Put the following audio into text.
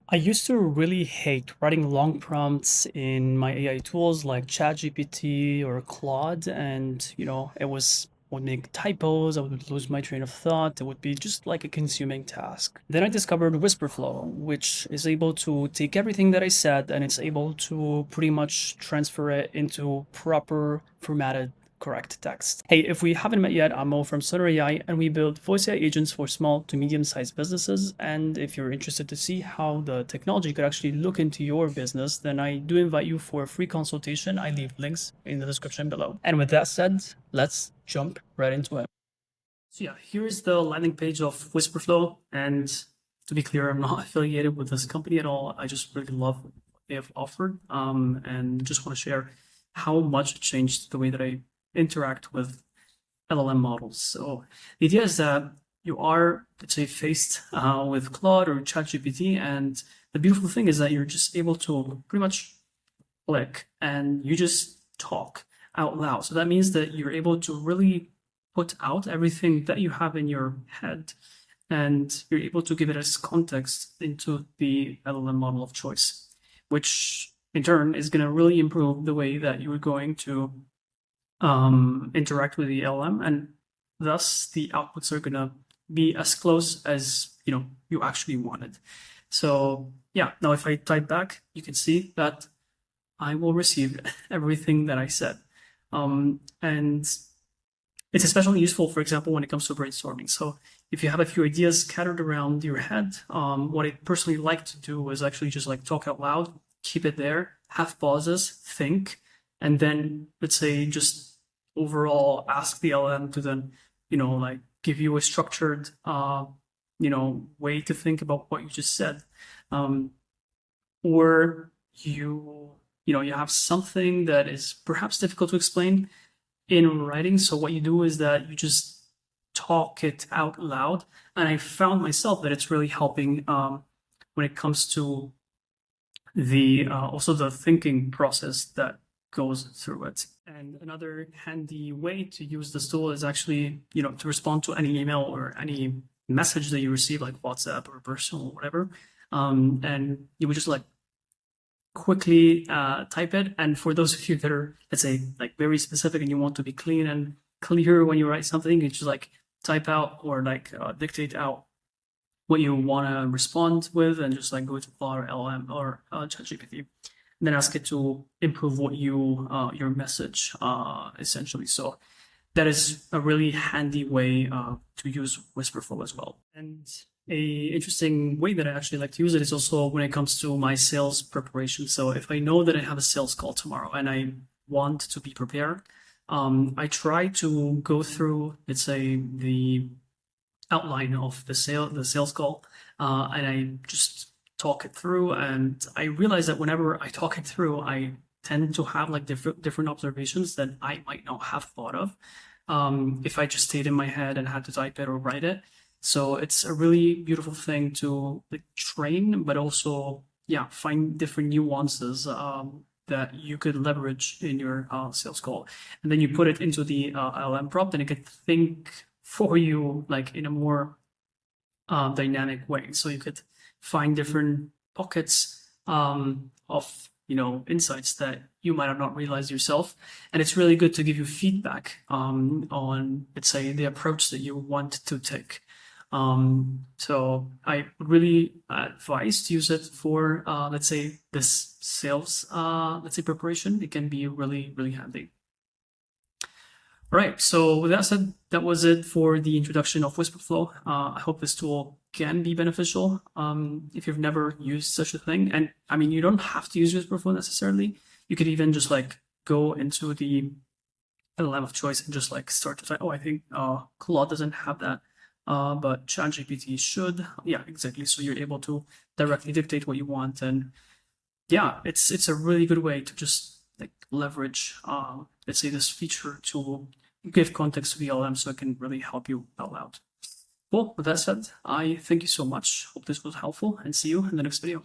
I used to really hate writing long prompts in my AI tools like ChatGPT or Claude, and it would make typos, I would lose my train of thought, it would be just like a consuming task. Then I discovered Whisperflow, which is able to take everything that I said and it's able to pretty much transfer it into proper formatted correct text. Hey, if we haven't met yet, I'm Mo from Sutter AI, and we build voice AI agents for small to medium-sized businesses. And if you're interested to see how the technology could actually look into your business, then I do invite you for a free consultation. I leave links in the description below. And with that said, let's jump right into it. So yeah, here's the landing page of Whisperflow. And to be clear, I'm not affiliated with this company at all. I just really love what they have offered, and just want to share how much it changed the way that I interact with LLM models. So the idea is that you are, let's say, faced with Claude or ChatGPT, and the beautiful thing is that you're just able to pretty much click and you just talk out loud. So that means that you're able to really put out everything that you have in your head, and you're able to give it as context into the LLM model of choice, which in turn is going to really improve the way that you're going to interact with the LM, and thus the outputs are gonna be as close as you actually wanted. So yeah, now if I type back, you can see that I will receive everything that I said. And it's especially useful, for example, when it comes to brainstorming. So if you have a few ideas scattered around your head, what I personally like to do is actually just like talk out loud, keep it there, have pauses, think, and then let's say just overall ask the LM to then, like give you a structured, way to think about what you just said. Or you have something that is perhaps difficult to explain in writing. So what you do is that you just talk it out loud. And I found myself that it's really helping when it comes to the also the thinking process that goes through it. And another handy way to use this tool is actually, to respond to any email or any message that you receive, like WhatsApp or personal or whatever. And you would just like quickly type it. And for those of you that are, let's say, like very specific and you want to be clean and clear when you write something, you just like type out or like dictate out what you want to respond with, and just like go to Claude or LM or ChatGPT, and then ask it to improve what your message essentially. So that is a really handy way to use Whisperflow as well. And a interesting way that I actually like to use it is also when it comes to my sales preparation. So if I know that I have a sales call tomorrow and I want to be prepared, I try to go through, let's say, the outline of the sales call, and I just talk it through. And I realize that whenever I talk it through, I tend to have like different observations that I might not have thought of if I just stayed in my head and had to type it or write it. So it's a really beautiful thing to like train, but also find different nuances that you could leverage in your sales call, and then you put it into the LM prompt, and it could think for you like in a more dynamic way. So you could find different pockets of insights that you might have not realized yourself, and it's really good to give you feedback on, let's say, the approach that you want to take. So I really advise to use it for let's say this sales let's say preparation. It can be really handy. All right, so with that said, that was it for the introduction of Whisperflow. I hope this tool can be beneficial if you've never used such a thing. And I mean, you don't have to use Whisperflow necessarily. You could even just like go into the LLM of choice and just like start to type, oh, I think Claude doesn't have that, but ChatGPT should. Yeah, exactly. So you're able to directly dictate what you want. And yeah, it's a really good way to just like leverage, let's say, this feature to give context to the LM so it can really help you out loud. Well, with that said, I thank you so much. Hope this was helpful, and see you in the next video.